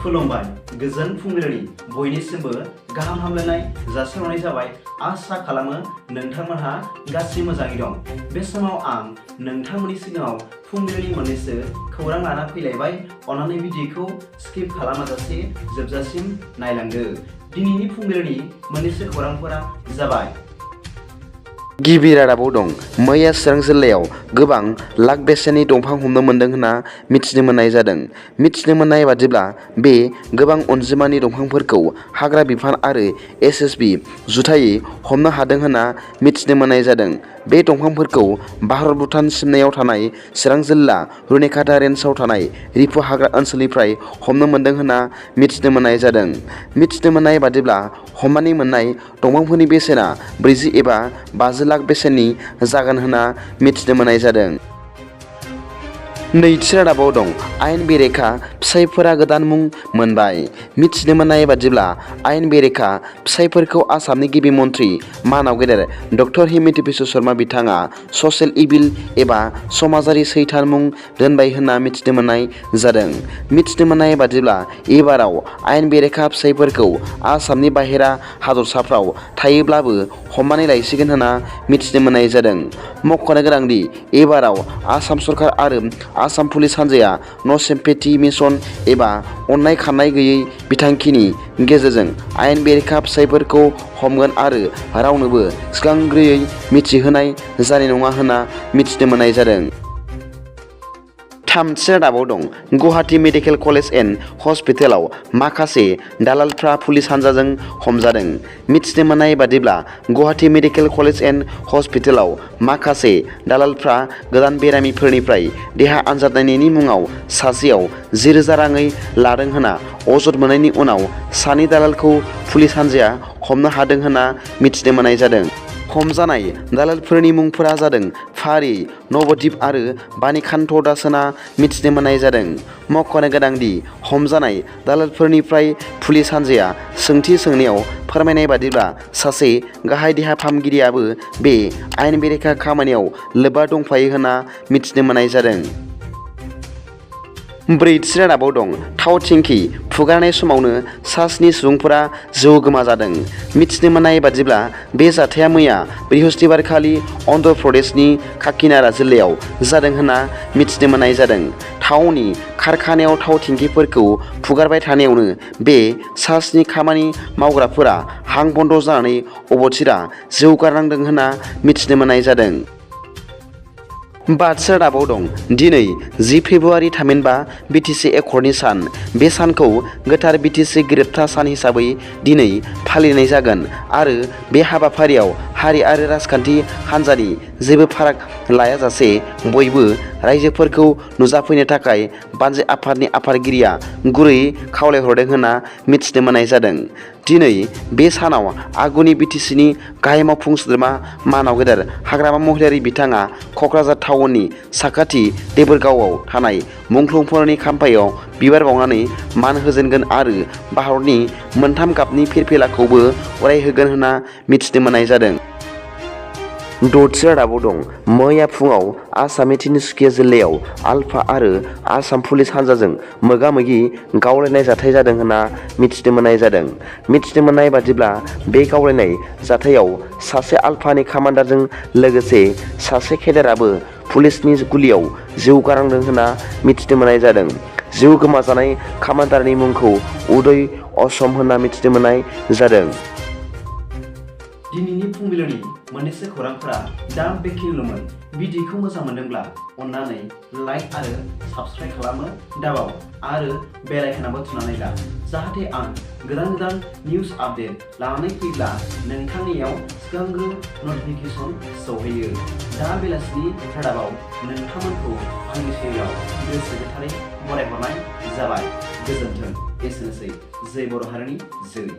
खुलुमबाय गोजोन फुंबिलिनि बयनिसिमबो गाहाम हामलायनाय जासिहरनाय जाबाय। आसा खालामो नोंथांमोनहा गासै मोजाङै दं। बे समाव आं नोंथांमोननि सिगाङाव फुंबिलिनि मोननैसो खौरां लाना फैलायबाय। अन्नानै भिडिअखौ स्किप खालामाजासे जोबजासिम नायलांदो। दिनैनि फुंबिलिनि मोननैसो खौरांफोरा जाबाय। गिबि रादाबाव दं। मैया चिरां जिल्लायाव गोबां लाख बेसेननि दंफां हमनो मोन्दों होनना मिथिनो मोननाय जादों। मिथिनो मोननाय बादिब्ला बे गोबां अनजिमानि दंफांफोरखौ हाग्रा बिफान आरो एसएसबि जुथायै हमनो हादों होनना मिथिनो मोननाय जादों। बे दंफांफोरखौ भारत भुटान सिमनायाव थानाय चिरां जिल्ला रुनिकाटा रेन्जआव थानाय रिफु हाग्रा ओनसोलनिफ्राय हमनो मोन्दों होनना मिथिनो मोननाय जादों। मिथिनो मोननाय बादिब्ला हमनानै मोननाय दंफांफोरनि बेसेना 40 एबा 50 लाख बेसेननि जागोन होनना मिथिनो मोननाय जादों। नैथि रादाबाव दं। आयेन बेरेखा फिसायफोरा गोदान मुं मोनबाय। मिथिनो मोननाय बादिब्ला आयेन बेरेखा फिसायफोरखौ आसामनि गिबि मन्त्रि मानाव गेदेर डक्टर हिमन्त बिश्व शर्मा बिथाङा ससियेल इभिल एबा समाजारि सैथान मुं दोनबाय होनना मिथिनो मोननाय जादों। मिथिनो मोननाय बादिब्ला एबाराव आयेन बेरेखा फिसायफोरखौ आसामनि बाहेरा हादरसाफ्राव थायोब्लाबो हमनानै लायसिगोन होनना मिथिनो मोननाय जादों। मख'नो गोनांदि एबाराव आसाम सरकार आरो आसाम पुलिस हान्जाया न' सिम्पेथि मिशन एबा अननाय खाननाय गैयै बिथांखिनि गेजेरजों आयेन बेरेखा फिसायफोरखौ हमगोन आरो रावनोबो सिगांग्रोयै मिथिहोनाय जानाय नङा होनना मिथिनो मोननाय जादों। थामथि रादाबाव दं। गुवाहाटी मेडिकेल कलेज एन्ड हस्पिटालाव माखासे दालालफ्रा पुलिस हान्जाजों हमजादों। मिथिनो मोननाय बादिब्ला गुवाहाटी मेडिकेल कलेज एन्ड हस्पिटालाव माखासे दालालफ्रा गोदान बेरामिफोरनिफ्राय देहा आनजाद नायनायनि मुङाव सासेयाव 10,000 राङै लादों होनना अजद मोननायनि उनाव सानै दालालखौ पुलिस हान्जाया हमनो हादों होनना मिथिनो मोननाय जादों। हमजानाय दालालफोरनि मुंफोरा जादों फारियै नबद्वीप आरो बाणीकान्त दास होनना मिथिनो मोननाय जादों। मख'नो गोनांदि हमजानाय दालालफोरनिफ्राय पुलिस हान्जाया सोंथि सोंनायाव फोरमायनाय बादिब्ला सासे गाहाय देहा फाहामगिरियाबो बे आयेन बेरेखा खामानियाव लोब्बा दंफायो होनना मिथिनो मोननाय जादों। ब्रैथि रादाबाव दं। थाव टेंकि फुगारनाय समावनो सा 7 सुबुंफोरा जिउ गोमाजादों। मिथिनो मोननाय बादिब्ला बे जाथाया मैया बृहस्पतिबारखालि अन्ध्र प्रदेशनि काकिनाडा जिल्लायाव जादों होनना मिथिनो मोननाय जादों। थावनि कारखानायाव थाव टेंकिफोरखौ फुगारबाय थानायावनो बे सा 7 खामानि मावग्राफोरा हां बन्द जानानै अबथिरा जिउ गारनांदों होनना मिथिनो मोननाय जादों। बाथि रादाबाव दं। दिनै 10 फेब्रुवारि थामहिनबा BTC एकर्डनि सान। बे सानखौ गोथार BTC गोरोबथा सान हिसाबै दिनै फालिनाय जागोन आरो बे हाबाफारियाव हारि आरो राजखान्थि हान्जानि जेबो फाराग लायाजासे बयबो रायजोफोरखौ नुजाफैनो थाखाय बानजाय आफादनि आफादगिरिया गुरैयै खावलायहरदों होनना मिथिनो मोननाय जादों। दिनै बे सानाव आगुनि BTCनि गाहाय मावफुं सोद्रोमा मानाव गेदेर हाग्रामा महिलारि बिथाङा क'क्राझार टाउननि साखाथि देबोरगावआव थानाय मुंख्लंफोरनि खाम्फायाव बिबार बावनानै मान होजेनगोन आरो भारतनि मोनथाम गाबनि फिरफिलाखौबो अरायहोगोन होनना मिथिनो मोननाय जादों। दथि रादाबाव दं। मैया फुङाव आसामनि तिनसुकिया जिल्लायाव आलफा आरो आसाम पुलिस हान्जाजों मोगा-मोगि गावलायनाय जाथाय जादों होनना मिथिनो मोननाय जादों। मिथिनो मोननाय बादिब्ला बे गावलायनाय जाथायाव सासे आलफानि कामान्डारजों लोगोसे सासे केडेटआबो पुलिसनि गुलियाव जिउ गारनांदों होनना मिथिनो मोननाय जादों। जिउ गोमाजानाय कामान्डारनि मुंखौ उदय असम होनना मिथिनो मोननाय जादों। दिनैनि फुंबिलिनि मोननैसो खौरांफोरा दा बेखिनिल'मोन। भिडिअखौ मोजां मोनदोंब्ला अन्नानै लाइक आरो साबस्क्राइब खालामनो दाबाव आरो बेल आइकनआबो थुनानै ला, जाहाथे आं गोदान निउस आपडेट लानानै फैब्ला नोंथांनियाव सिगांग्रो नटिफिकेसन सौहैयो। दा बेलासिनि रादाबाव नोंथांमोनखौ आंनि चेनेलाव गोसो गोथारै बरायहरनाय जाबाय। गोजोन्थों। एसेनोसै। जय बर' हारिनि जय।